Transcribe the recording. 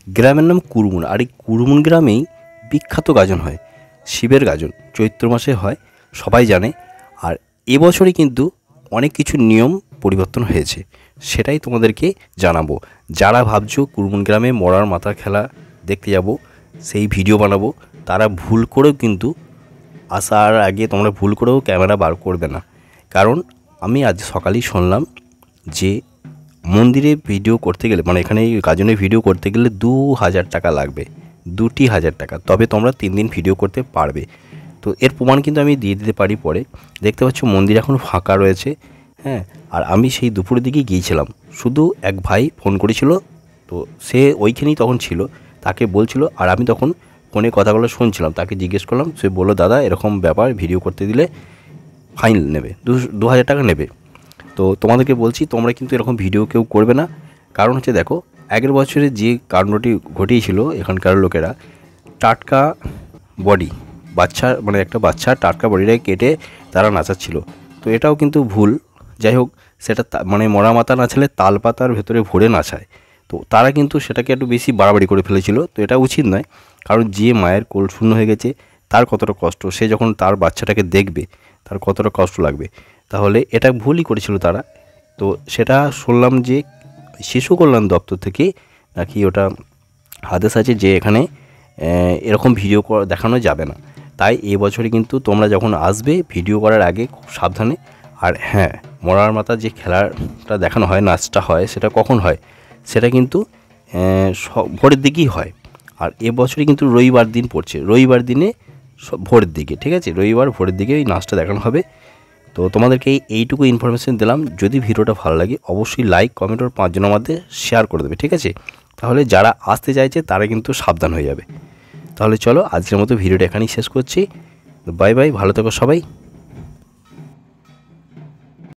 গ্রামের নাম কুরমুন, আর এই কুরমুন গ্রামেই বিখ্যাত গাজন হয়, শিবের গাজন চৈত্র মাসে হয়, সবাই জানে। আর এবছরই কিন্তু অনেক কিছু নিয়ম পরিবর্তন হয়েছে, সেটাই তোমাদেরকে জানাবো। যারা ভাবছো কুরমুন গ্রামে মরার মাথা খেলা দেখতে যাব, সেই ভিডিও বানাবো, তারা ভুল করেও কিন্তু আসার আগে তোমরা ভুল করেও ক্যামেরা বার করবে না। কারণ আমি আজ সকালেই শুনলাম যে মন্দিরে ভিডিও করতে গেলে, মানে এখানে গাজনের ভিডিও করতে গেলে 2000 টাকা লাগবে, 2000 টাকা, তবে তোমরা 3 দিন ভিডিও করতে পারবে। তো এর প্রমাণ কিন্তু আমি দিয়ে দিতে পারি পরে। দেখতে পাচ্ছ মন্দির এখন ফাঁকা রয়েছে, হ্যাঁ। আর আমি সেই দুপুরের দিকে গিয়েছিলাম, শুধু এক ভাই ফোন করেছিল, তো সে ওইখানেই তখন ছিল, তাকে বলছিল, আর আমি তখন ফোনে কথাগুলো শুনছিলাম। তাকে জিজ্ঞেস করলাম, সে বললো দাদা এরকম ব্যাপার, ভিডিও করতে দিলে ফাইন নেবে, 2000 টাকা নেবে। তো তোমাদেরকে বলছি তোমরা কিন্তু এরকম ভিডিও কেউ করবে না। কারণ হচ্ছে দেখো, আগের বছরে যে কাণ্ডটি ঘটিয়েছিল এখানকার লোকেরা, টাটকা বডি, বাচ্চা মানে একটা বাচ্চার টাটকা বডিটাকে কেটে তারা নাচাচ্ছিল। তো এটাও কিন্তু ভুল। যাই হোক, সেটা মানে মরা মাথা নাচালে তাল পাতার ভেতরে ভরে নাচায়, তো তারা কিন্তু সেটাকে একটু বেশি বাড়াবাড়ি করে ফেলেছিল। তো এটা উচিত নয়, কারণ যে মায়ের কোল শূন্য হয়ে গেছে তার কতটা কষ্ট, সে যখন তার বাচ্চাটাকে দেখবে তার কতটা কষ্ট লাগবে। তাহলে এটা ভুলই করেছিল তারা। তো সেটা শুনলাম যে শিশু কল্যাণ দপ্তর থেকে নাকি ওটা আদেশ আছে যে এখানে এরকম ভিডিও দেখানো যাবে না। তাই এবছরে কিন্তু তোমরা যখন আসবে ভিডিও করার আগে খুব সাবধানে। আর হ্যাঁ, মরার মাথা যে খেলাটা দেখানো হয়, নাচটা হয়, সেটা কখন হয়, সেটা কিন্তু ভোরের দিকেই হয়। আর এবছরে কিন্তু রবিবার দিন পড়ছে, রবিবার দিনে ভোরের দিকে, ঠিক আছে, রবিবার ভোরের দিকে এই নাচটা দেখানো হবে। তো তোমাদেরকে এইটুকু ইনফরমেশান দিলাম। যদি ভিডিওটা ভালো লাগে অবশ্যই লাইক, কমেন্ট আর 5 জনের মধ্যে শেয়ার করে দেবে, ঠিক আছে। তাহলে যারা আসতে চাইছে তারা কিন্তু সাবধান হয়ে যাবে। তাহলে চলো আজকের মতো ভিডিওটা এখানেই শেষ করছি। বাই বাই, ভালো থেকো সবাই।